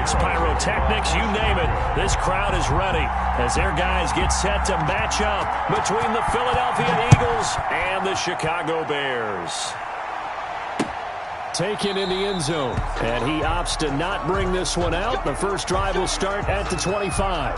lights, pyrotechnics, you name it. This crowd is ready as their guys get set to match up between the Philadelphia Eagles and the Chicago Bears. Taken in the end zone, and he opts to not bring this one out. The first drive will start at the 25.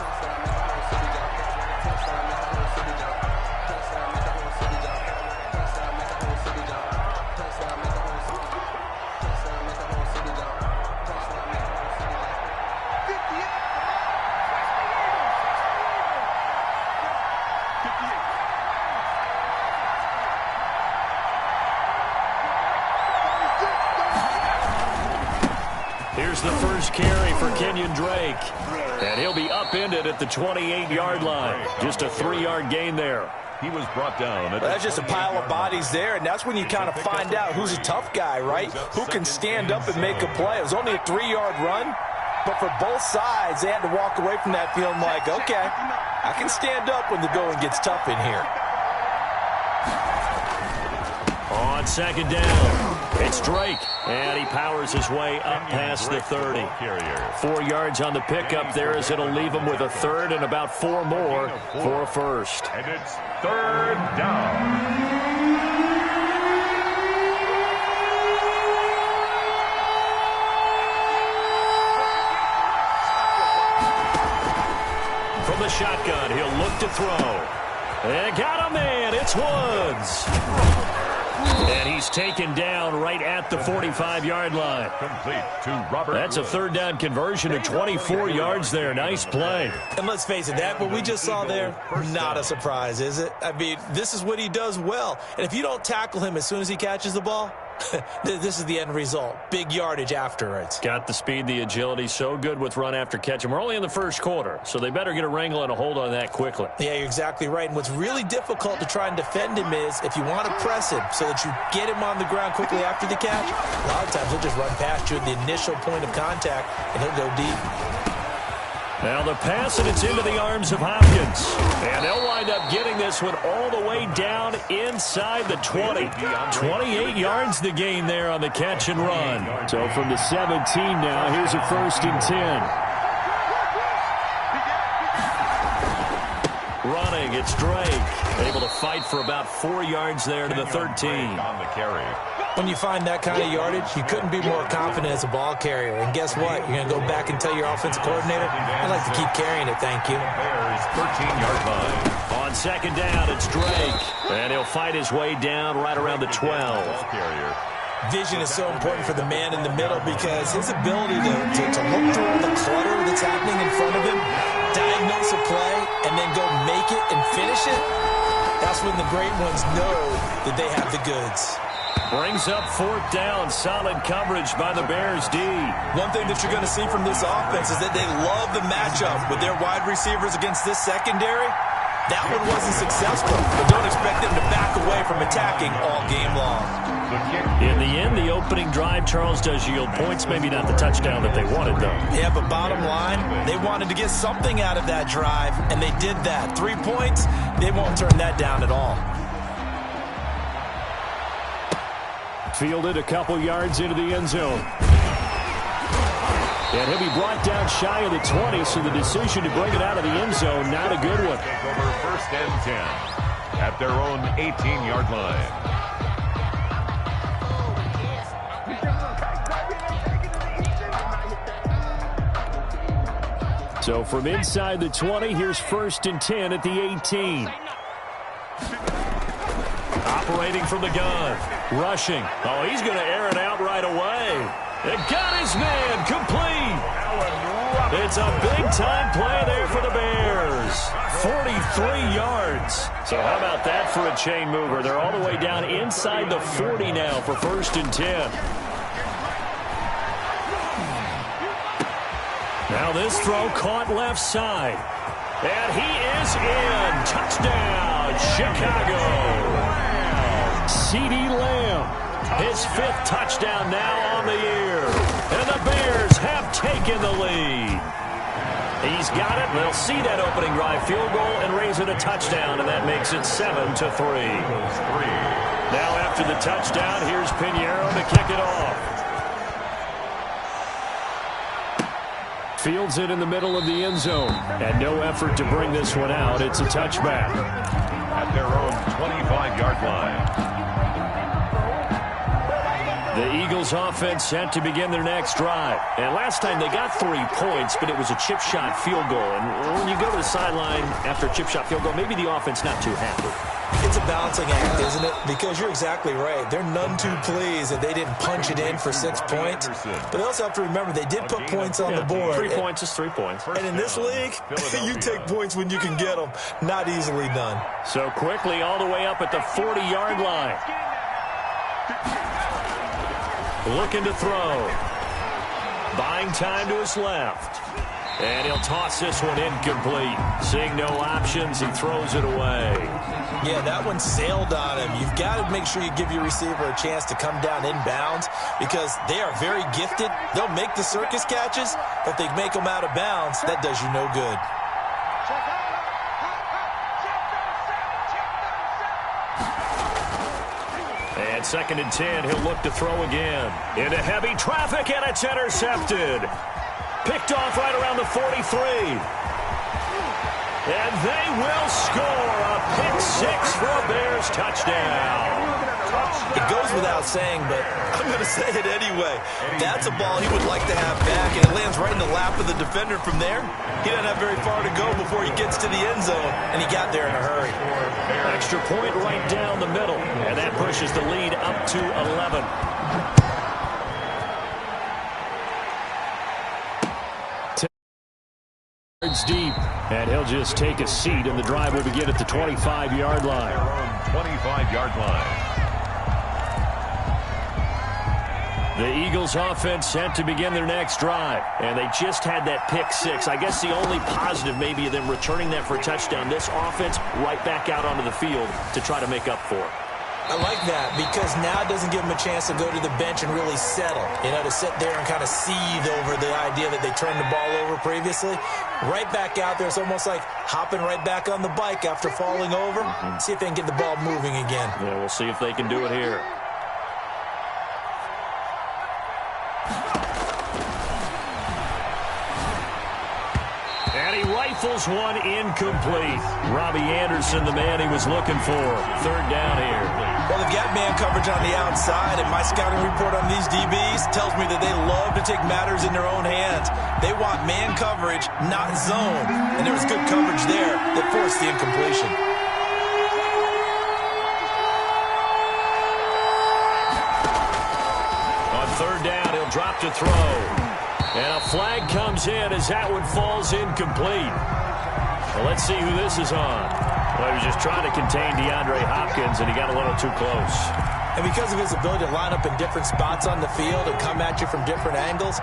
Here's the first carry for Kenyon Drake. And he'll be upended at the 28-yard line. Just a 3-yard gain there. He was brought down. That's just a pile of bodies there, and that's when you kind of find out who's a tough guy, right? Who can stand up and make a play. It was only a 3-yard run, but for both sides, they had to walk away from that feeling like, okay, I can stand up when the going gets tough in here. On second down, it's Drake, and he powers his way up past the 30. 4 yards on the pickup there as it'll leave him with a third and about 4 more for a first. And it's third down. From the shotgun, he'll look to throw. And got a man, it's Woods. And he's taken down right at the 45-yard line. Complete to Robert. That's a third down conversion of 24 yards there. Nice play. And let's face it, that what we just saw there, not a surprise, is it? I mean, this is what he does well. And if you don't tackle him as soon as he catches the ball, this is the end result. Big yardage afterwards. Got the speed, the agility, so good with run after catch. And we're only in the first quarter, so they better get a wrangle and a hold on that quickly. Yeah, you're exactly right. And what's really difficult to try and defend him is if you want to press him so that you get him on the ground quickly after the catch, a lot of times he'll just run past you at the initial point of contact, and he'll go deep. Now the pass, and it's into the arms of Hopkins. And they'll wind up getting this one all the way down inside the 20. 28 yards the gain there on the catch and run. So from the 17 now, here's a 1st and 10. Running, it's Drake. Able to fight for about 4 yards there to the 13. On the carry. When you find that kind of yardage, you couldn't be more confident as a ball carrier. And guess what? You're going to go back and tell your offensive coordinator, I'd like to keep carrying it, thank you. Bears 13-yard line. On second down, it's Drake. And he'll fight his way down right around the 12. Vision is so important for the man in the middle because his ability to look through all the clutter that's happening in front of him, diagnose a play, and then go make it and finish it, that's when the great ones know that they have the goods. Brings up 4th down. Solid coverage by the Bears D. One thing that you're going to see from this offense is that they love the matchup with their wide receivers against this secondary. That one wasn't successful, but don't expect them to back away from attacking all game long. In the end, the opening drive, Charles, does yield points. Maybe not the touchdown that they wanted, though. Yeah, but bottom line, they wanted to get something out of that drive, and they did that. 3 points, they won't turn that down at all. Fielded a couple yards into the end zone. And he'll be brought down shy of the 20, so the decision to bring it out of the end zone, not a good one. Take over 1st and 10 at their own 18-yard line. So from inside the 20, here's 1st and 10 at the 18. Operating from the gun. Rushing. Oh, he's going to air it out right away. It got his man complete. It's a big-time play there for the Bears. 43 yards. So how about that for a chain mover? They're all the way down inside the 40 now for 1st and 10. Now this throw caught left side. And he is in. Touchdown, Chicago. CeeDee Lamb, his 5th touchdown now on the year. And the Bears have taken the lead. He's got it. They'll see that opening drive field goal and raise it a touchdown, and that makes it 7-3. Now after the touchdown, here's Pinheiro to kick it off. Fields it in the middle of the end zone. And no effort to bring this one out. It's a touchback. At their own 25-yard line. The Eagles offense set to begin their next drive. And last time they got 3 points, but it was a chip shot field goal. And when you go to the sideline after a chip shot field goal, maybe the offense not too happy. It's a balancing act, isn't it? Because you're exactly right. They're none too pleased that they didn't punch it in for 6 points. But they also have to remember they did put points on the board. 3 points is 3 points. And in this league, you take points when you can get them. Not easily done. So quickly all the way up at the 40-yard line. Looking to throw. Buying time to his left. And he'll toss this one incomplete. Seeing no options, he throws it away. Yeah, that one sailed on him. You've got to make sure you give your receiver a chance to come down inbounds because they are very gifted. They'll make the circus catches, but if they make them out of bounds, that does you no good. And 2nd and 10, he'll look to throw again. Into heavy traffic, and it's intercepted. Picked off right around the 43. And they will score a pick 6 for a Bears touchdown. It goes without saying, but I'm going to say it anyway. That's a ball he would like to have back, and it lands right in the lap of the defender from there. He doesn't have very far to go before he gets to the end zone, and he got there in a hurry. Extra point right down the middle, and that pushes the lead up to 11. Deep, and he'll just take a seat, and the drive will begin at the 25-yard line. 25-yard line. The Eagles offense set to begin their next drive, and they just had that pick 6. I guess the only positive maybe of them returning that for a touchdown. This offense right back out onto the field to try to make up for it. I like that because now it doesn't give them a chance to go to the bench and really settle. You know, to sit there and kind of seethe over the idea that they turned the ball over previously. Right back out there, it's almost like hopping right back on the bike after falling over. See if they can get the ball moving again. Yeah, we'll see if they can do it here. And he rifles one incomplete. Robbie Anderson, the man he was looking for. 3rd down here. Well, they've got man coverage on the outside, and my scouting report on these DBs tells me that they love to take matters in their own hands. They want man coverage, not zone. And there was good coverage there that forced the incompletion. On 3rd down, he'll drop to throw. And a flag comes in as that one falls incomplete. Well, let's see who this is on. Well, he was just trying to contain DeAndre Hopkins, and he got a little too close. And because of his ability to line up in different spots on the field and come at you from different angles,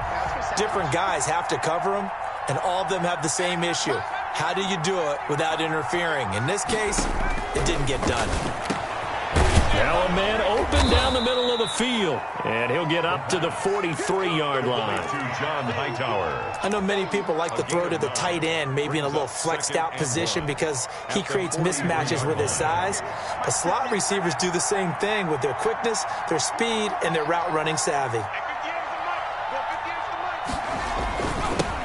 different guys have to cover him, and all of them have the same issue. How do you do it without interfering? In this case, it didn't get done. Now a man open down the middle of the field, and he'll get up to the 43-yard line. John Hightower. I know many people like to throw to the tight end, maybe in a little flexed out position because he creates mismatches with his size. But slot receivers do the same thing with their quickness, their speed, and their route running savvy.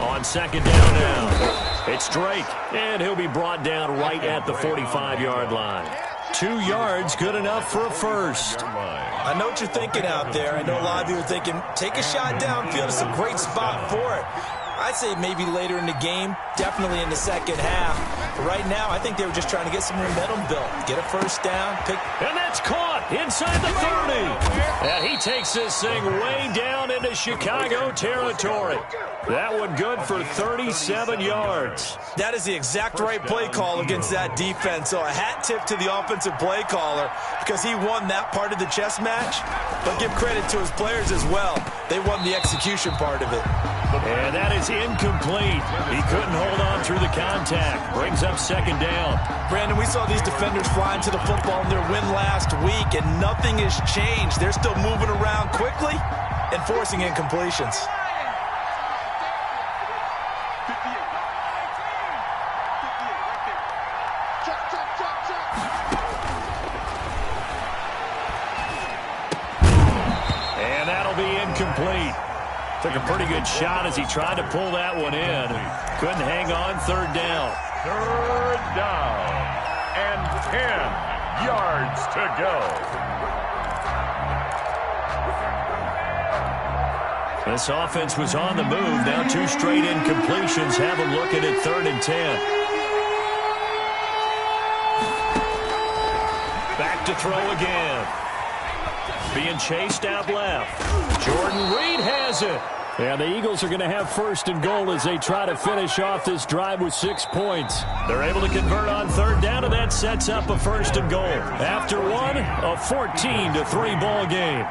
On 2nd down now, it's Drake, and he'll be brought down right at the 45-yard line. 2 yards, good enough for a first. I know what you're thinking out there. I know a lot of you are thinking, take a shot downfield. It's a great spot for it. I'd say maybe later in the game, definitely in the second half. But right now, I think they were just trying to get some momentum built. Get a first down. And that's caught inside the 30. And he takes this thing way down into Chicago territory. That one good for 37 yards. That is the exact right play call against that defense. So a hat tip to the offensive play caller because he won that part of the chess match. But give credit to his players as well. They won the execution part of it. And that is incomplete. He couldn't hold on through the contact. Brings up 2nd down. Brandon, we saw these defenders flying to the football in their win last week, and nothing has changed. They're still moving around quickly and forcing incompletions. And that'll be incomplete. Took a pretty good shot as he tried to pull that one in. Couldn't hang on. Third down. Third down. And 10 yards to go. This offense was on the move. Now 2 straight incompletions. Have them looking at 3rd and 10. Back to throw again. Being chased out left. Jordan Reed has it. And the Eagles are going to have 1st and goal as they try to finish off this drive with 6 points. They're able to convert on 3rd down, and that sets up a 1st and goal. After one, a 14-3 ball game.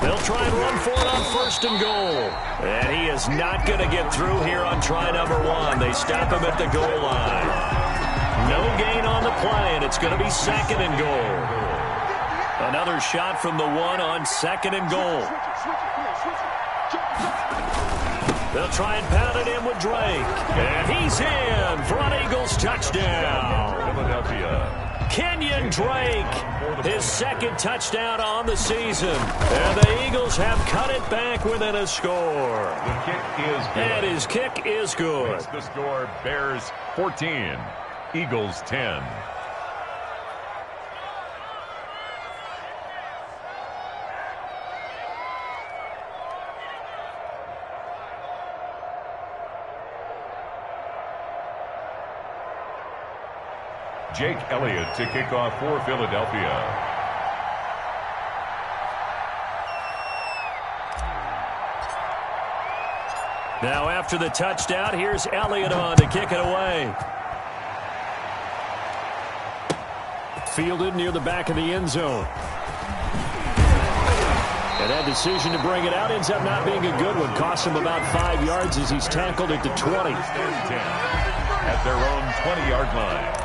They'll try and run for it on 1st and goal. And he is not going to get through here on try number 1. They stop him at the goal line. No gain on the play, and it's going to be 2nd and goal. Another shot from the 1 on 2nd and goal. They'll try and pound it in with Drake. And he's in for an Eagles touchdown. Philadelphia. Kenyon Drake, his 2nd touchdown on the season. And the Eagles have cut it back within a score. The kick is good. And his kick is good. The score, Bears 14, Eagles 10. Jake Elliott to kick off for Philadelphia. Now after the touchdown, here's Elliott on to kick it away. Fielded near the back of the end zone. And that decision to bring it out ends up not being a good one. Costs him about 5 yards as he's tackled at the 20. At their own 20-yard line.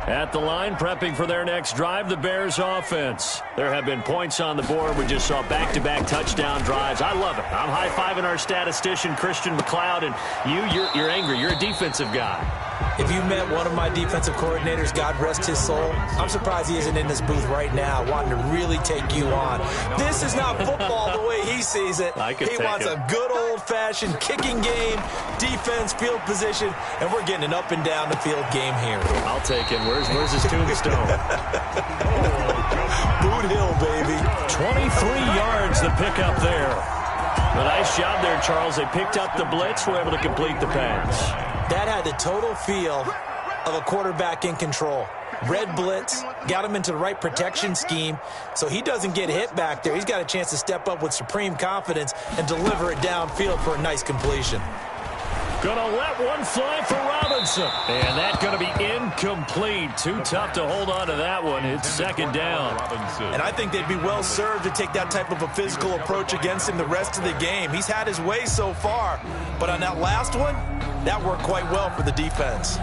At the line, prepping for their next drive, the Bears offense. There have been points on the board. We just saw back-to-back touchdown drives. I love it. I'm high-fiving our statistician, Christian McLeod, and you're angry. You're a defensive guy. If you met one of my defensive coordinators, God rest his soul, I'm surprised he isn't in this booth right now wanting to really take you on. This is not football the way he sees it. He wants a good old-fashioned kicking game, defense, field position, and we're getting an up-and-down-the-field game here. I'll take him. Where's his tombstone? Boot Hill, baby. 23 yards the pickup there. A nice job there, Charles. They picked up the blitz, were able to complete the pass. That had the total feel of a quarterback in control. Red blitz, got him into the right protection scheme, so he doesn't get hit back there. He's got a chance to step up with supreme confidence and deliver it downfield for a nice completion. Gonna let one fly for Robinson. And that's gonna be incomplete. Too tough to hold on to that one. It's 2nd down. And I think they'd be well served to take that type of a physical approach against him the rest of the game. He's had his way so far, but on that last one, that worked quite well for the defense.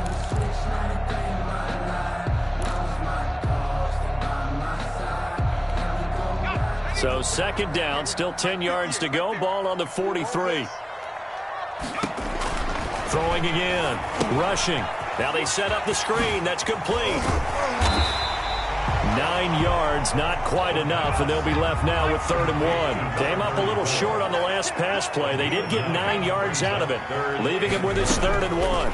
So 2nd down, still 10 yards to go. Ball on the 43. Throwing again, rushing. Now they set up the screen. That's complete. 9 yards, not quite enough, and they'll be left now with 3rd and 1. Came up a little short on the last pass play. They did get 9 yards out of it, leaving him with his 3rd and 1.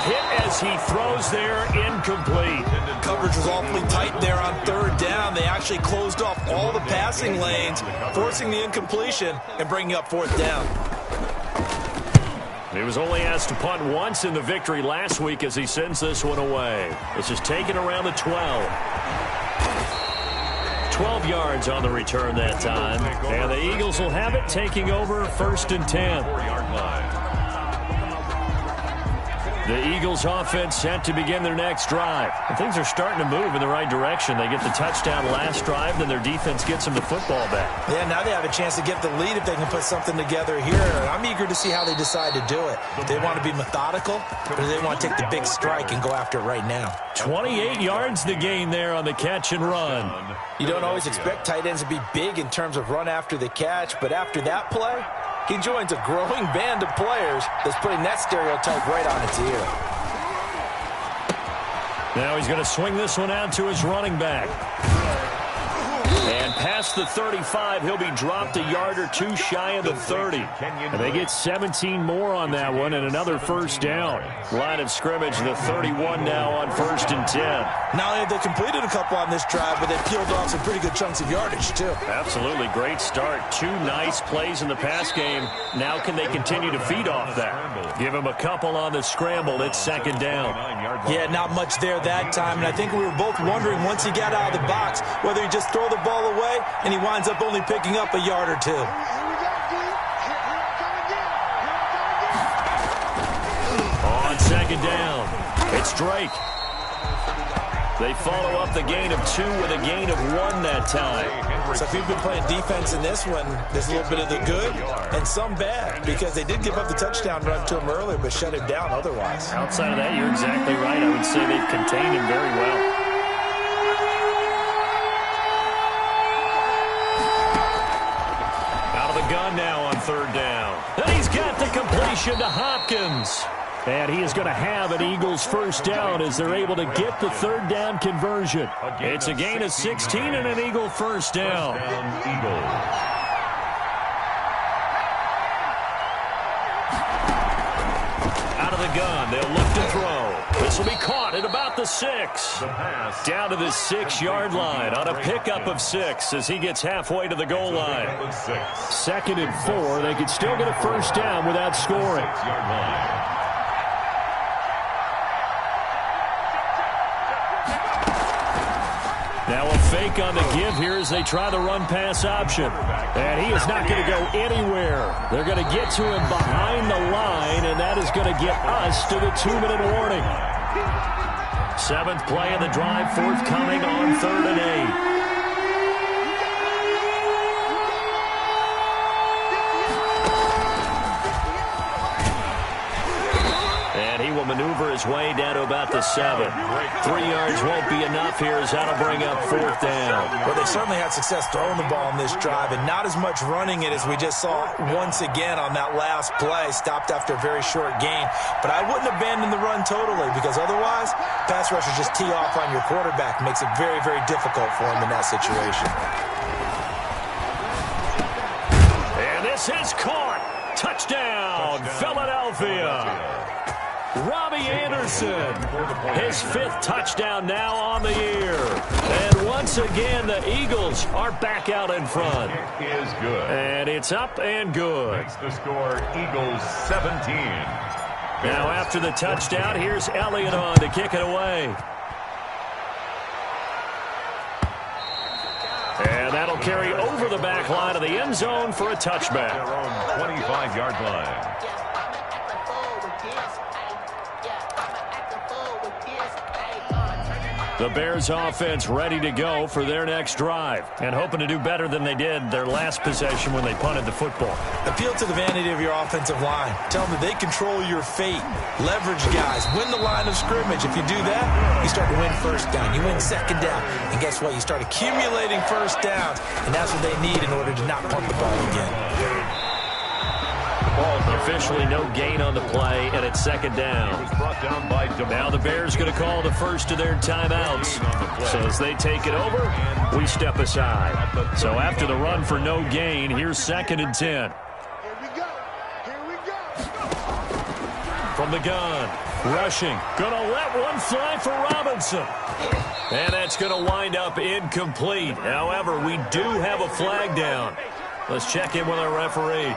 Hit as he throws there, incomplete. Coverage was awfully tight there on 3rd down. They actually closed off all the passing lanes, forcing the incompletion and bringing up 4th down. He was only asked to punt once in the victory last week as he sends this one away. This is taken around the 12. 12 yards on the return that time. And the Eagles will have it, taking over 1st and 10. 4-yard line. The Eagles offense set to begin their next drive. And things are starting to move in the right direction. They get the touchdown last drive, then their defense gets them the football back. Yeah, now they have a chance to get the lead if they can put something together here. I'm eager to see how they decide to do it. Do they want to be methodical, or do they want to take the big strike and go after it right now? 28 yards the gain there on the catch and run. You don't always expect tight ends to be big in terms of run after the catch, but after that play, he joins a growing band of players that's putting that stereotype right on its ear. Now he's going to swing this one out to his running back. And past the 35, he'll be dropped a yard or two shy of the 30. And they get 17 more on that one and another first down. Line of scrimmage, the 31 now on 1st and 10. Not only have they completed a couple on this drive, but they've peeled off some pretty good chunks of yardage, too. Absolutely. Great start. 2 nice plays in the pass game. Now can they continue to feed off that? Give him a couple on the scramble. It's 2nd down. Yeah, not much there that time. And I think we were both wondering once he got out of the box whether he just throw the ball away and he winds up only picking up a yard or 2. On 2nd down, it's Drake. They follow up the gain of 2 with a gain of 1 that time. So if you've been playing defense in this one, there's a little bit of the good and some bad, because they did give up the touchdown run to him earlier but shut him down otherwise. Outside of that, you're exactly right. I would say they've contained him very well. Out of the gun now on 3rd down. And he's got the completion to Hopkins. And he is going to have an Eagles first down as they're able to get the 3rd down conversion. It's a gain of 16 and an Eagle first down. Out of the gun, they'll look to throw. This will be caught at about the 6. Down to the 6-yard line on a pickup of 6 as he gets halfway to the goal line. 2nd and 4. They could still get a first down without scoring. Now a fake on the give here as they try the run-pass option. And he is not going to go anywhere. They're going to get to him behind the line, and that is going to get us to the 2-minute warning. 7th play of the drive forthcoming on 3rd and 8. Maneuver his way down to about the 7. 3 yards won't be enough here as that'll bring up 4th down. Well, they certainly had success throwing the ball in this drive and not as much running it as we just saw once again on that last play. Stopped after a very short gain. But I wouldn't abandon the run totally, because otherwise pass rushers just tee off on your quarterback. Makes it very, very difficult for him in that situation. And this is caught. Touchdown, Philadelphia. Robbie Anderson, his 5th touchdown now on the year. And once again, the Eagles are back out in front. It is good. And it's up and good. Makes the score Eagles 17. Now after the touchdown, here's Elliott on to kick it away. And that'll carry over the back line of the end zone for a touchback. Their own 25-yard line. The Bears offense ready to go for their next drive and hoping to do better than they did their last possession when they punted the football. Appeal to the vanity of your offensive line. Tell them that they control your fate. Leverage guys. Win the line of scrimmage. If you do that, you start to win first down. You win 2nd down. And guess what? You start accumulating first downs. And that's what they need in order to not punt the ball again. Officially no gain on the play, and it's 2nd down. Now the Bears going to call the first of their timeouts. So as they take it over, we step aside. So after the run for no gain, here's 2nd and 10. From the gun, rushing, going to let one fly for Robinson. And that's going to wind up incomplete. However, we do have a flag down. Let's check in with our referee.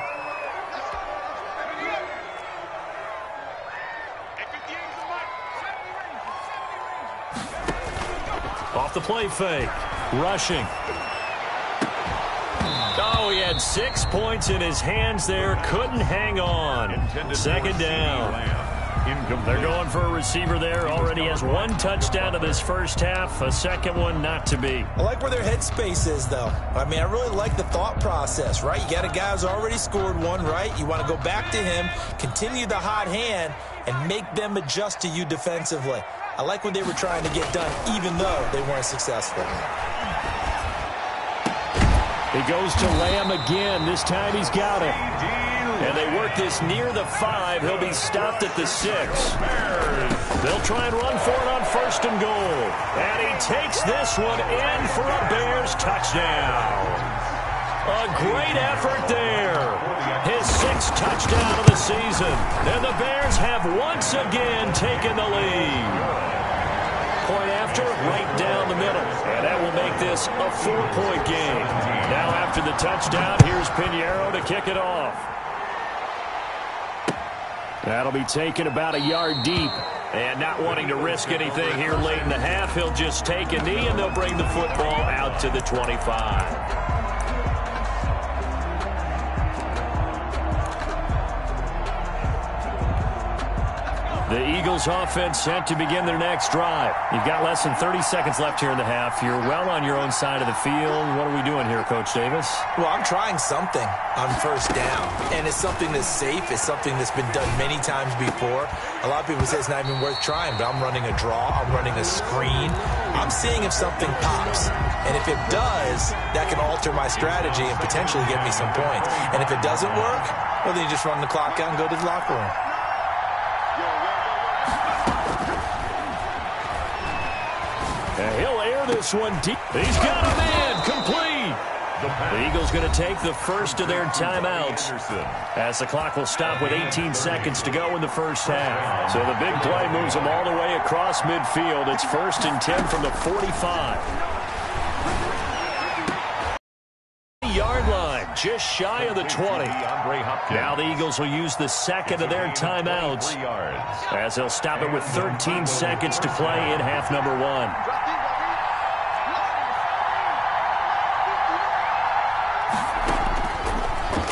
Off the play fake. Rushing. Oh, he had 6 points in his hands there. Couldn't hang on. 2nd down. Incomplete. They're going for a receiver there. Already has one touchdown of this first half. A second one not to be. I like where their headspace is, though. I mean, I really like the thought process, right? You got a guy who's already scored one, right? You want to go back to him, continue the hot hand, and make them adjust to you defensively. I like what they were trying to get done, even though they weren't successful. He goes to Lamb again. This time he's got it. And they work this near the 5. He'll be stopped at the 6. They'll try and run for it on 1st and goal. And he takes this one in for a Bears touchdown. A great effort there. His 6th touchdown of the season. And the Bears have once again taken the lead. Point after, right down the middle. And that will make this a 4-point game. Now after the touchdown, here's Pinheiro to kick it off. That'll be taken about a yard deep. And not wanting to risk anything here late in the half, he'll just take a knee and they'll bring the football out to the 25. The Eagles offense set to begin their next drive. You've got less than 30 seconds left here in the half. You're well on your own side of the field. What are we doing here, Coach Davis? Well, I'm trying something on 1st down, and it's something that's safe. It's something that's been done many times before. A lot of people say it's not even worth trying, but I'm running a draw. I'm running a screen. I'm seeing if something pops, and if it does, that can alter my strategy and potentially get me some points. And if it doesn't work, well, then you just run the clock out and go to the locker room. And he'll air this one deep. He's got a man complete. The Eagles going to take the first of their timeouts as the clock will stop with 18 seconds to go in the first half. So the big play moves them all the way across midfield. It's 1st and 10 from the 45. Yard line, just shy of the 20. Now the Eagles will use the second of their timeouts as they'll stop it with 13 seconds to play in half number 1.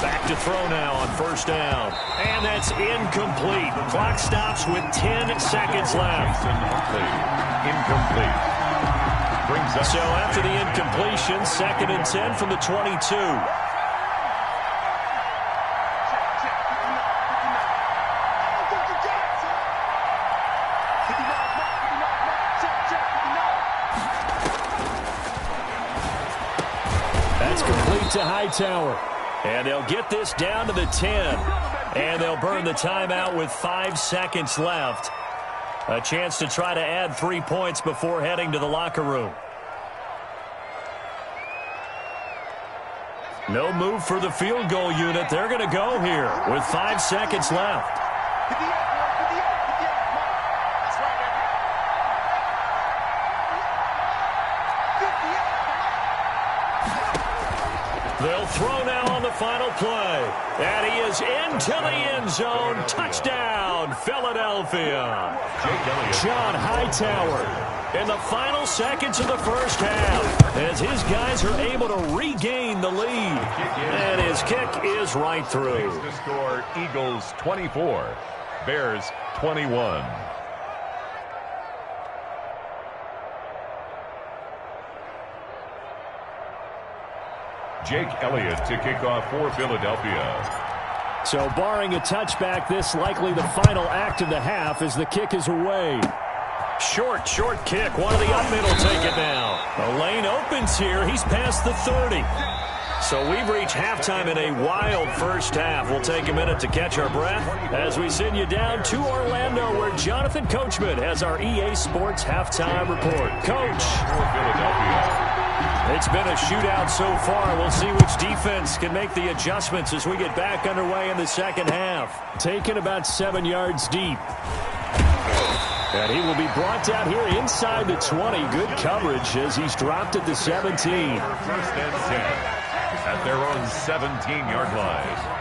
Back to throw now on 1st down. And that's incomplete. The clock stops with 10 seconds left. Incomplete. So after the incompletion, 2nd and 10 from the 22. That's complete to Hightower. And they'll get this down to the 10. And they'll burn the timeout with 5 seconds left. A chance to try to add 3 points before heading to the locker room. No move for the field goal unit. They're going to go here with 5 seconds left. They'll throw now on the final play. And he is into the end zone. Touchdown, Philadelphia. John Hightower in the final seconds of the first half as his guys are able to regain the lead. And his kick is right through. The score, Eagles 24, Bears 21. Jake Elliott to kick off for Philadelphia. So barring a touchback, this likely the final act of the half as the kick is away. Short kick. One of the up middle take it down. The lane opens here. He's past the 30. So we've reached halftime in a wild first half. We'll take a minute to catch our breath as we send you down to Orlando where Jonathan Coachman has our EA Sports halftime report. Coach. It's been a shootout so far. We'll see which defense can make the adjustments as we get back underway in the second half. Taken about 7 yards deep. And he will be brought down here inside the 20. Good coverage as he's dropped at the 17. 1st and 10 at their own 17-yard line.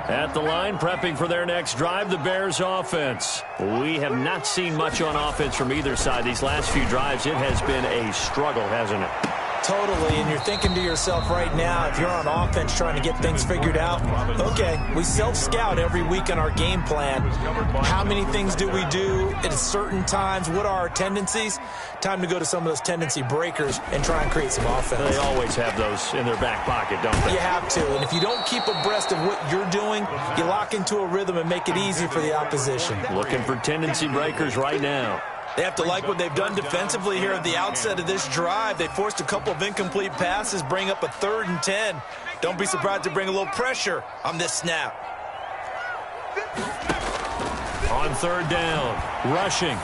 At the line, prepping for their next drive, the Bears offense. We have not seen much on offense from either side. These last few drives, it has been a struggle, hasn't it? Totally, and you're thinking to yourself right now, if you're on offense trying to get things figured out, okay, we self-scout every week in our game plan. How many things do we do at certain times? What are our tendencies? Time to go to some of those tendency breakers and try and create some offense. They always have those in their back pocket, don't they? You have to, and if you don't keep abreast of what you're doing, you lock into a rhythm and make it easy for the opposition. Looking for tendency breakers right now. They have to like what they've done defensively here at the outset of this drive. They forced a couple of incomplete passes, bring up a 3rd and 10. Don't be surprised to bring a little pressure on this snap. On 3rd down, rushing.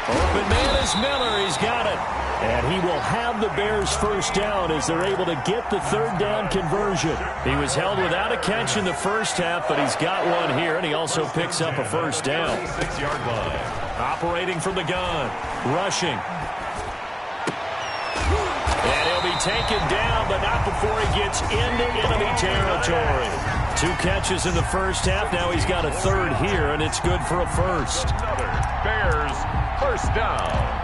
Open man is Miller. He's got it. And he will have the Bears first down as they're able to get the 3rd down conversion. He was held without a catch in the first half, but he's got one here, and he also picks up a first down. 6-yard line. Operating from the gun, rushing. And he'll be taken down, but not before he gets into enemy territory. 2 catches in the first half. Now he's got a 3rd here, and it's good for a first. Bears first down.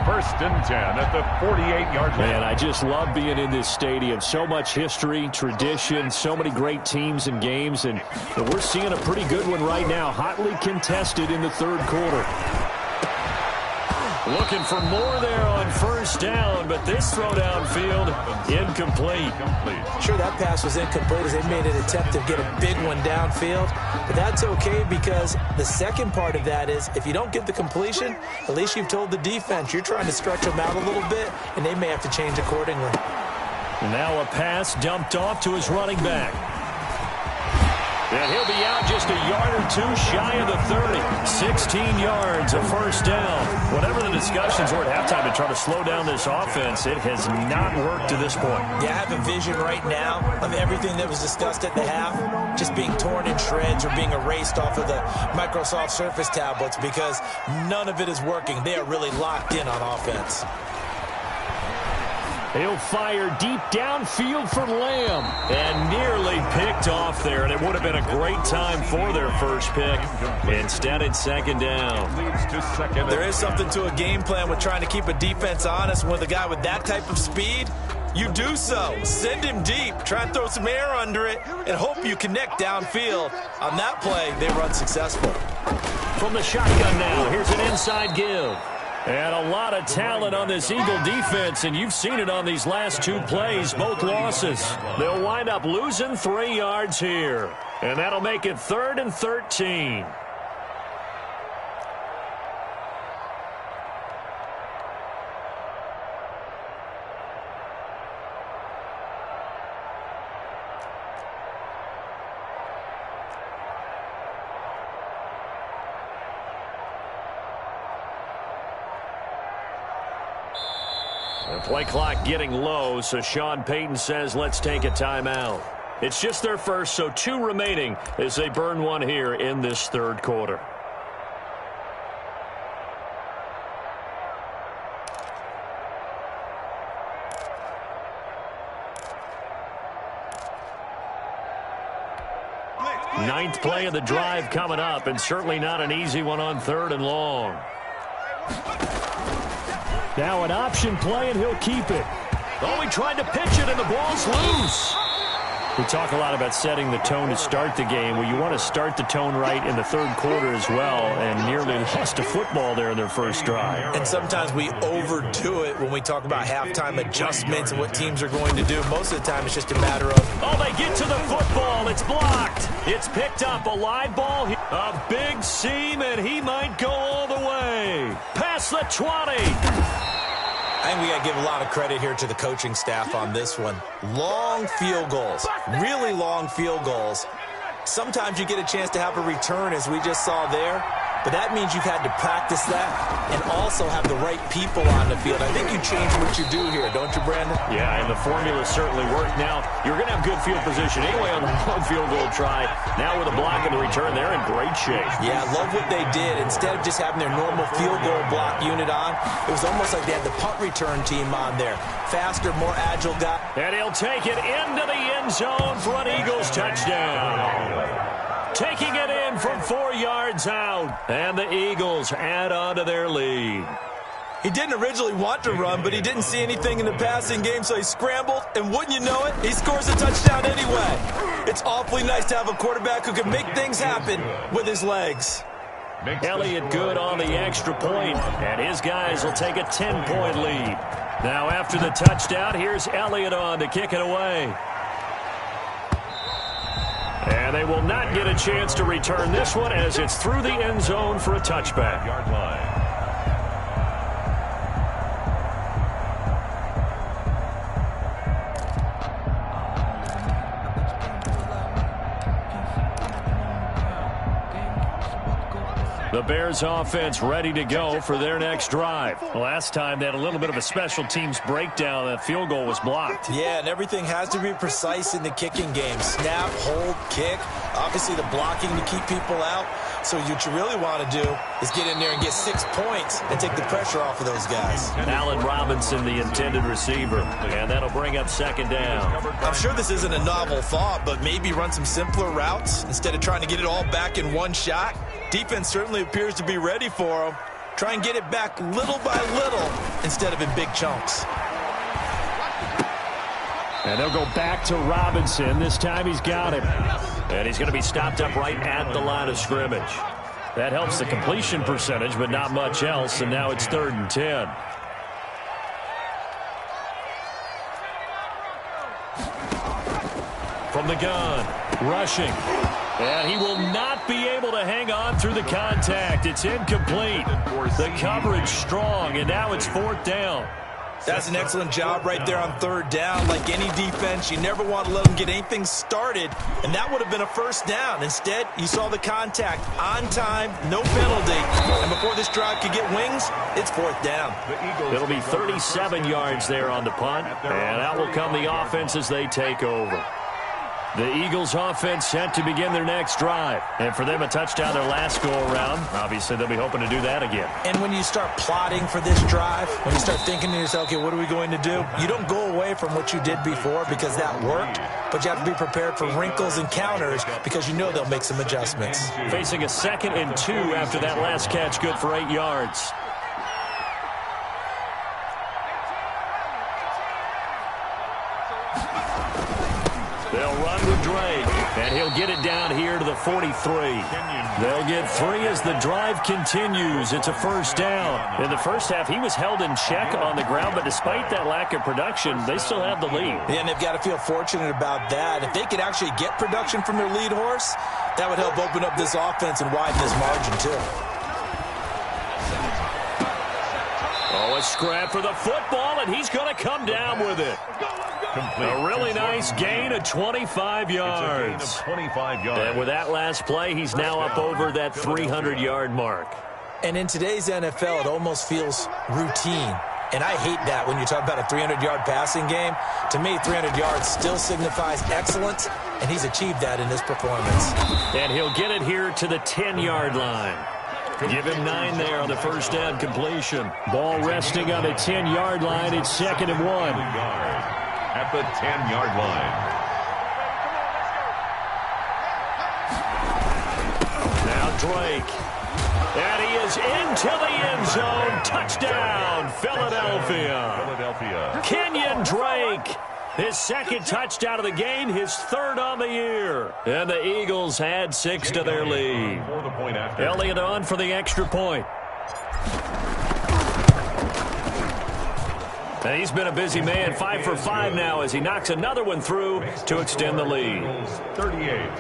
1st and 10 at the 48-yard line. Man, I just love being in this stadium. So much history, tradition, so many great teams and games, and we're seeing a pretty good one right now. Hotly contested in the 3rd quarter. Looking for more there on first down, but this throw downfield, incomplete. Sure, that pass was incomplete as they made an attempt to get a big one downfield, but that's okay because the second part of that is if you don't get the completion, at least you've told the defense you're trying to stretch them out a little bit, and they may have to change accordingly. Now a pass dumped off to his running back. And he'll be out just a yard or 2 shy of the 30. 16 yards, a first down. Whatever the discussions were at halftime to try to slow down this offense, it has not worked to this point. Yeah, I have a vision right now of everything that was discussed at the half just being torn in shreds or being erased off of the Microsoft Surface tablets because none of it is working. They are really locked in on offense. He'll fire deep downfield for Lamb. And nearly picked off there. And it would have been a great time for their first pick. Instead, it's 2nd down. There is something to a game plan with trying to keep a defense honest. With a guy with that type of speed, you do so. Send him deep. Try and throw some air under it and hope you connect downfield. On that play, they run successful. From the shotgun now, here's an inside give. And a lot of talent on this Eagle defense, and you've seen it on these last 2 plays, both losses. They'll wind up losing 3 yards here, and that'll make it 3rd and 13. The play clock getting low, so Sean Payton says let's take a timeout. It's just their first, so 2 remaining as they burn one here in this 3rd quarter. Ninth play of the drive coming up, and certainly not an easy one on 3rd and long. Now an option play, and he'll keep it. Oh, he tried to pitch it, and the ball's loose. We talk a lot about setting the tone to start the game. Well, you want to start the tone right in the 3rd quarter as well, and nearly lost a football there in their first drive. And sometimes we overdo it when we talk about halftime adjustments and what teams are going to do. Most of the time, it's just a matter of... Oh, they get to the football. It's blocked. It's picked up. A live ball. A big seam, and he might go all the way. Past the 20. I think we got to give a lot of credit here to the coaching staff on this one. Long field goals, really long field goals. Sometimes you get a chance to have a return, as we just saw there, but that means you've had to practice that and also have the right people on the field. I think you change what you do here, don't you, Brandon? Yeah, and the formula certainly worked. Now, you're going to have good field position anyway on the long field goal try. Now with a block and the return, they're in great shape. Yeah, I love what they did. Instead of just having their normal field goal block unit on, it was almost like they had the punt return team on there. Faster, more agile guy. And he'll take it into the end zone for an Eagles touchdown. Taking it in from 4 yards out. And the Eagles add on to their lead. He didn't originally want to run, but he didn't see anything in the passing game, so he scrambled, and wouldn't you know it, he scores a touchdown anyway. It's awfully nice to have a quarterback who can make things happen with his legs. Elliott good on the extra point, and his guys will take a 10-point lead. Now after the touchdown, here's Elliott on to kick it away. And they will not get a chance to return this one as it's through the end zone for a touchback. Yard line. The Bears offense ready to go for their next drive. Last time they had a little bit of a special teams breakdown. That field goal was blocked. Yeah, and everything has to be precise in the kicking game. Snap, hold, kick. Obviously the blocking to keep people out. So what you really want to do is get in there and get 6 points and take the pressure off of those guys. Allen Robinson, the intended receiver. And that'll bring up second down. I'm sure this isn't a novel thought, but maybe run some simpler routes instead of trying to get it all back in one shot. Defense certainly appears to be ready for them. Try and get it back little by little instead of in big chunks. And they'll go back to Robinson. This time he's got him. And he's going to be stopped up right at the line of scrimmage. That helps the completion percentage, but not much else. And now it's 3rd and 10. From the gun, rushing. And he will not be able to hang on through the contact. It's incomplete. The coverage strong, and now it's 4th down. That's an excellent job right there on 3rd down. Like any defense, you never want to let them get anything started, and that would have been a 1st down. Instead, you saw the contact on time, no penalty. And before this drive could get wings, it's 4th down. It'll be 37 yards there on the punt, and out will come the offense as they take over. The Eagles offense set to begin their next drive. And for them, a touchdown their last go-around. Obviously, they'll be hoping to do that again. And when you start plotting for this drive, when you start thinking to yourself, okay, what are we going to do? You don't go away from what you did before because that worked. But you have to be prepared for wrinkles and counters because you know they'll make some adjustments. Facing a 2nd and 2 after that last catch, good for 8 yards. They'll run with Drake, and he'll get it down here to the 43. They'll get 3 as the drive continues. It's a 1st down. In the first half, he was held in check on the ground, but despite that lack of production, they still have the lead. Yeah, and they've got to feel fortunate about that. If they could actually get production from their lead horse, that would help open up this offense and widen this margin, too. Oh, a scrap for the football, and he's going to come down with it. A really nice gain of 25 yards. 25 yards. And with that last play, he's now up over that 300-yard mark. And in today's NFL, it almost feels routine. And I hate that when you talk about a 300-yard passing game. To me, 300 yards still signifies excellence, and he's achieved that in this performance. And he'll get it here to the 10-yard line. Give him 9 there on the 1st down completion. Ball resting on the 10-yard line. It's 2nd and 1. At the 10-yard line. Now Drake. And he is into the end zone. Touchdown, Philadelphia. Kenyon Drake. His 2nd touchdown of the game, his 3rd on the year. And the Eagles add 6 to their lead. Elliott on for the extra point. And he's been a busy man, 5 for 5 now as he knocks another one through to extend the lead. 38,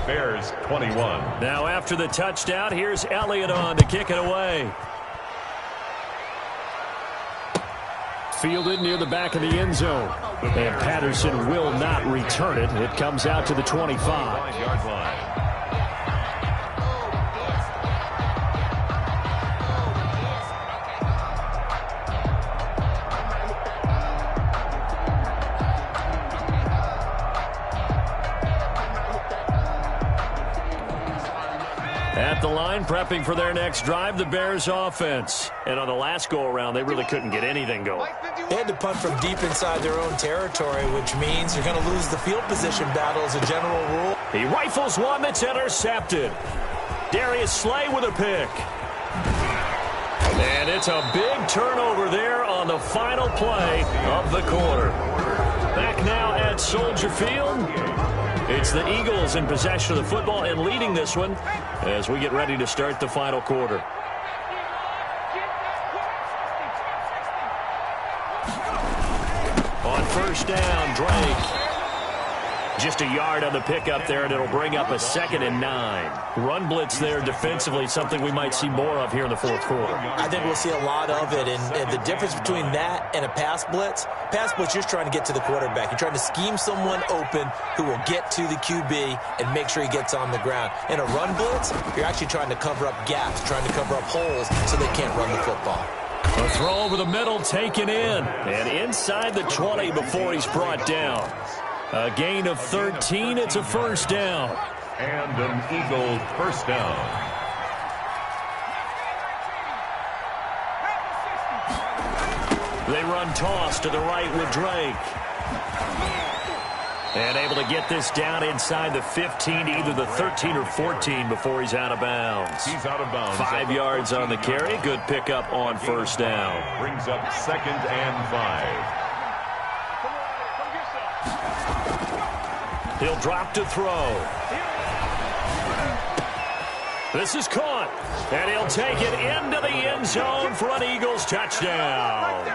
Bears 21. Now after the touchdown, here's Elliott on to kick it away. Fielded near the back of the end zone. And Patterson will not return it. It comes out to the 25. 5-yard line. At the line, prepping for their next drive, the Bears offense. And on the last go-around, they really couldn't get anything going. They had to punt from deep inside their own territory, which means you're going to lose the field position battle as a general rule. He rifles one that's intercepted. Darius Slay with a pick. And it's a big turnover there on the final play of the quarter. Back now at Soldier Field. It's the Eagles in possession of the football and leading this one as we get ready to start the final quarter. On first down, Drake. Just a yard on the pickup there, and it'll bring up a 2nd and 9. Run blitz there defensively, something we might see more of here in the fourth quarter. I think we'll see a lot of it, and the difference between that and a pass blitz, you're just trying to get to the quarterback. You're trying to scheme someone open who will get to the QB and make sure he gets on the ground. In a run blitz, you're actually trying to cover up gaps, trying to cover up holes so they can't run the football. A throw over the middle taken in, and inside the 20 before he's brought down. A gain of 13. It's a first down. And an Eagle first down. They run toss to the right with Drake. And able to get this down inside the 15, either the 13 or 14 before he's out of bounds. He's out of bounds. 5 yards on the carry. Good pickup on first down. Brings up 2nd and 5. He'll drop to throw. This is caught. And he'll take it into the end zone for an Eagles touchdown.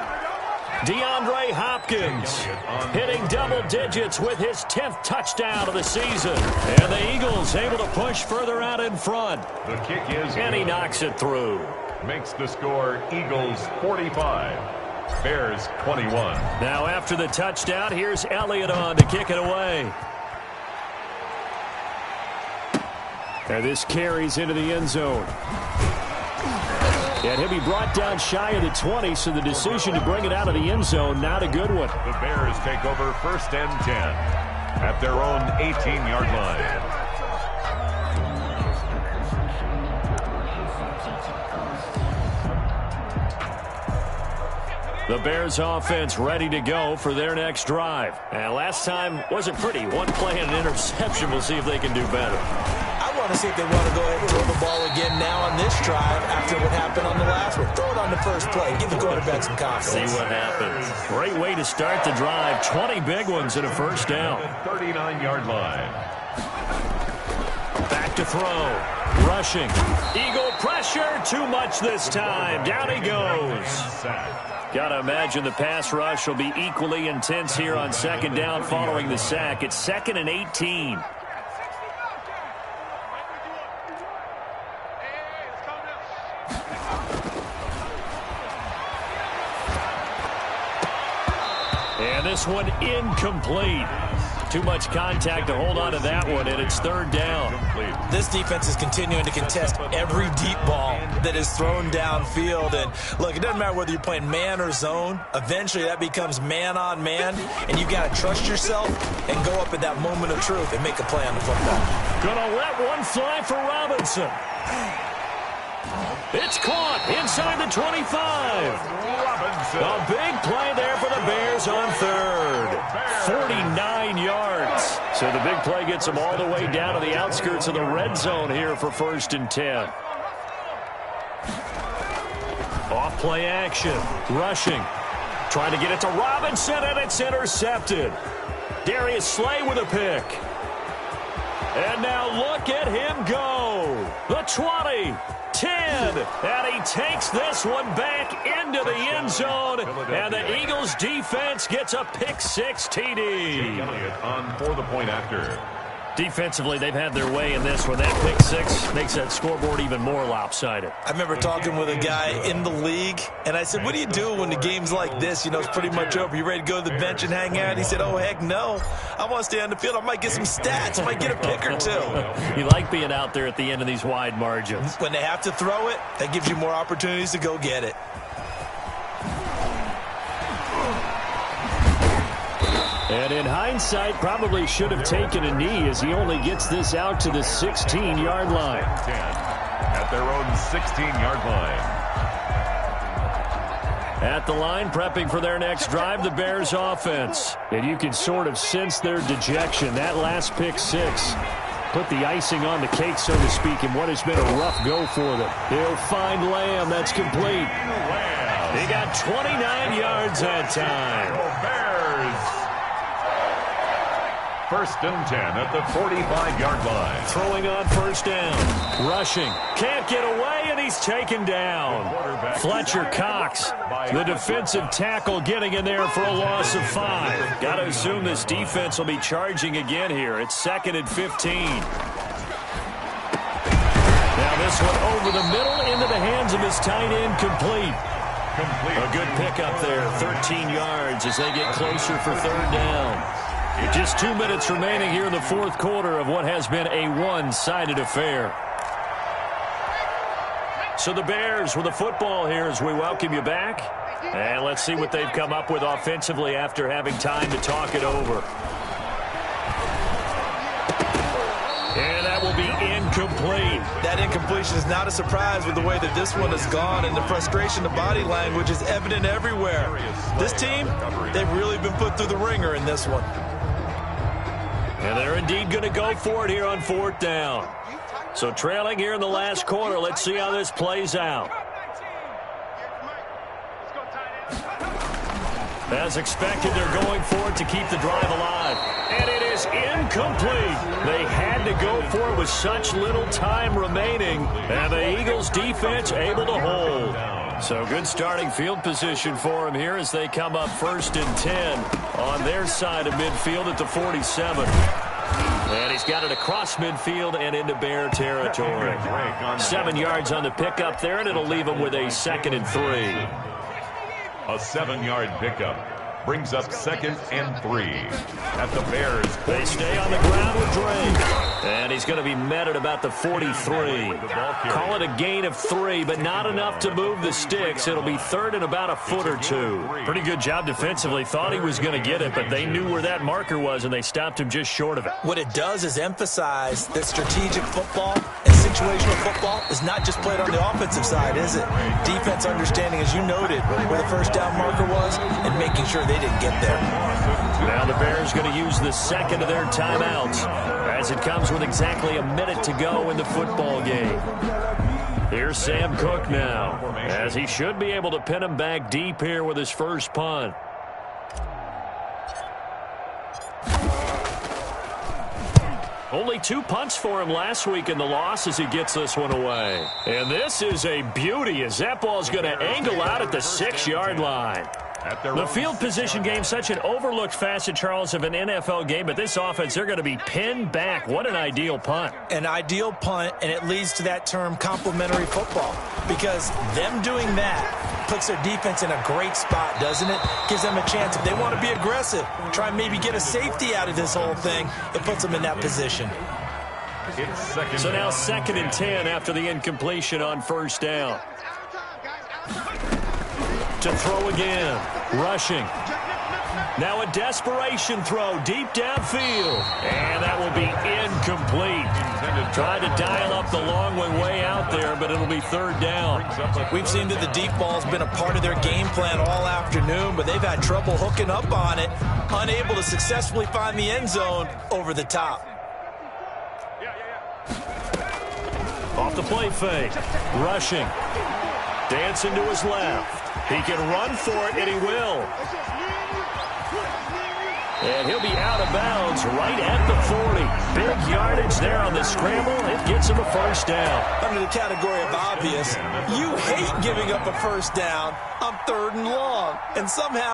DeAndre Hopkins hitting double digits with his 10th touchdown of the season. And the Eagles able to push further out in front. The kick is and he knocks it through. Makes the score Eagles 45. Bears 21. Now after the touchdown, here's Elliott on to kick it away. And this carries into the end zone. And he'll be brought down shy of the 20, so the decision to bring it out of the end zone, not a good one. The Bears take over 1st and 10 at their own 18-yard line. The Bears offense ready to go for their next drive. And last time wasn't pretty. One play and an interception. We'll see if they can do better. I want to see if they want to go ahead and throw the ball again now on this drive after what happened on the last one. Throw it on the first play. Give the quarterback some confidence. See what happens. Great way to start the drive. 20 big ones and a first down. 39-yard line. Back to throw. Rushing. Eagle pressure. Too much this time. Down he goes. Got to imagine the pass rush will be equally intense here on 2nd down following the sack. It's 2nd and 18. And this one incomplete. Too much contact to hold on to that one, and it's 3rd down. This defense is continuing to contest every deep ball that is thrown downfield. And, look, it doesn't matter whether you're playing man or zone. Eventually, that becomes man on man, and you've got to trust yourself and go up at that moment of truth and make a play on the football. Gonna let one fly for Robinson. It's caught inside the 25. A big play there for the Bears on 3rd. 49 yards. So the big play gets them all the way down to the outskirts of the red zone here for 1st and 10. Off play action. Rushing. Trying to get it to Robinson, and it's intercepted. Darius Slay with a pick. And now look at him go. The 20. 10, and he takes this one back into the end zone, and the Eagles defense gets a pick-6 TD. Elliott on for the point after. Defensively, they've had their way in this one. That pick-6 makes that scoreboard even more lopsided. I remember talking with a guy in the league, and I said, what do you do when the game's like this? You know, it's pretty much over. You ready to go to the bench and hang out? He said, oh, heck no. I want to stay on the field. I might get some stats. I might get a pick or two. You like being out there at the end of these wide margins. When they have to throw it, that gives you more opportunities to go get it. And in hindsight, probably should have taken a knee as he only gets this out to the 16-yard line. 10 at their own 16-yard line. At the line, prepping for their next drive, the Bears offense. And you can sort of sense their dejection. That last pick-6 put the icing on the cake, so to speak, in what has been a rough go for them. He'll find Lamb. That's complete. He got 29 yards that time. Bears. 1st and 10 at the 45-yard line. Throwing on 1st down. Rushing. Can't get away, and he's taken down. Fletcher Cox, the defensive tackle, getting in there for a loss of 5. Got to assume this defense will be charging again here. It's 2nd and 15. Now this one over the middle into the hands of his tight end, complete. A good pickup there, 13 yards as they get closer for 3rd down. Just 2 minutes remaining here in the 4th quarter of what has been a one-sided affair. So the Bears with the football here as we welcome you back. And let's see what they've come up with offensively after having time to talk it over. And that will be incomplete. That incompletion is not a surprise with the way that this one has gone, and the frustration, the body language is evident everywhere. This team, they've really been put through the ringer in this one. And they're indeed going to go for it here on 4th down. So trailing here in the last quarter, let's see how this plays out. As expected, they're going for it to keep the drive alive. And it is incomplete. They had to go for it with such little time remaining. And the Eagles defense able to hold. So good starting field position for him here as they come up 1st and 10 on their side of midfield at the 47. And he's got it across midfield and into Bear territory. 7 yards on the pickup there, and it'll leave him with a 2nd and 3. A 7-yard pickup brings up 2nd and 3 at the Bears. They stay on the ground with Drake. And he's going to be met at about the 43. Call it a gain of 3, but not enough to move the sticks. It'll be 3rd and about a foot or 2. Pretty good job defensively. Thought he was going to get it, but they knew where that marker was, and they stopped him just short of it. What it does is emphasize that strategic football and situational football is not just played on the offensive side, is it? Defense understanding, as you noted, where the 1st down marker was and making sure they didn't get there. Now the Bears going to use the 2nd of their timeouts as it comes with exactly a minute to go in the football game. Here's Sam Cook now, as he should be able to pin him back deep here with his first punt. Only 2 punts for him last week in the loss as he gets this one away. And this is a beauty as that ball's going to angle out at the 6-yard line. The field position game, such an overlooked facet, Charles, of an NFL game, but this offense, they're going to be pinned back. What an ideal punt. An ideal punt, and it leads to that term complementary football, because them doing that puts their defense in a great spot, doesn't it? Gives them a chance, if they want to be aggressive, try and maybe get a safety out of this whole thing, it puts them in that position. So now 2nd and 10 after the incompletion on 1st down. To throw again. Rushing. Now a desperation throw deep downfield. And that will be incomplete. Tried to dial up the long way out there, but it'll be 3rd down. We've seen that the deep ball's been a part of their game plan all afternoon, but they've had trouble hooking up on it. Unable to successfully find the end zone over the top. Off the play fake. Rushing. Dancing to his left. He can run for it, and he will. And he'll be out of bounds right at the 40. Big yardage there on the scramble. It gets him a 1st down. Under the category of obvious, you hate giving up a 1st down on 3rd and long. And somehow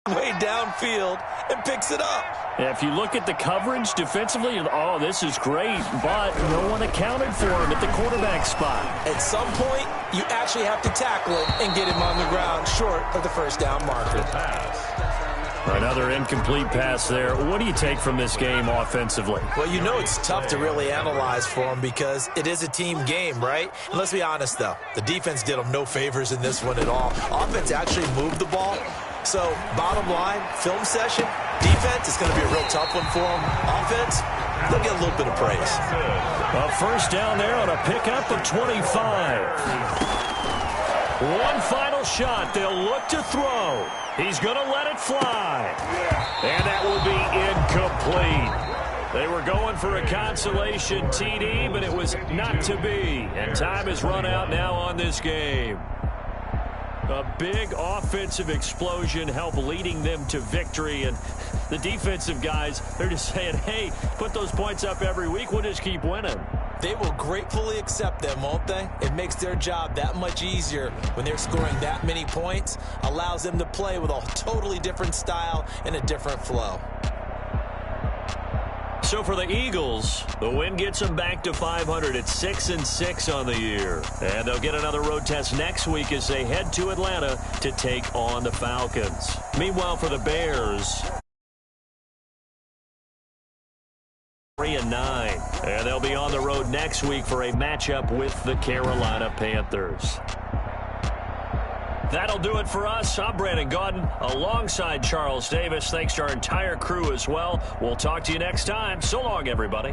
way downfield and picks it up. If you look at the coverage defensively, oh, this is great, but no one accounted for him at the quarterback spot. At some point, you actually have to tackle it and get him on the ground short of the 1st down marker. Another incomplete pass there. What do you take from this game offensively? Well, you know it's tough to really analyze for them because it is a team game, right? And let's be honest, though. The defense did them no favors in this one at all. Offense actually moved the ball. So, bottom line, film session, defense is going to be a real tough one for them. Offense, they'll get a little bit of praise. A 1st down there on a pickup of 25. One final shot. They'll look to throw. He's going to let it fly. And that will be incomplete. They were going for a consolation TD, but it was not to be. And time has run out now on this game. A big offensive explosion helped leading them to victory. And the defensive guys, they're just saying, hey, put those points up every week. We'll just keep winning. They will gratefully accept them, won't they? It makes their job that much easier when they're scoring that many points. Allows them to play with a totally different style and a different flow. So for the Eagles, the win gets them back to 500 at 6-6 on the year. And they'll get another road test next week as they head to Atlanta to take on the Falcons. Meanwhile, for the Bears, 3-9. And they'll be on the road next week for a matchup with the Carolina Panthers. That'll do it for us. I'm Brandon Gaudin alongside Charles Davis. Thanks to our entire crew as well. We'll talk to you next time. So long, everybody.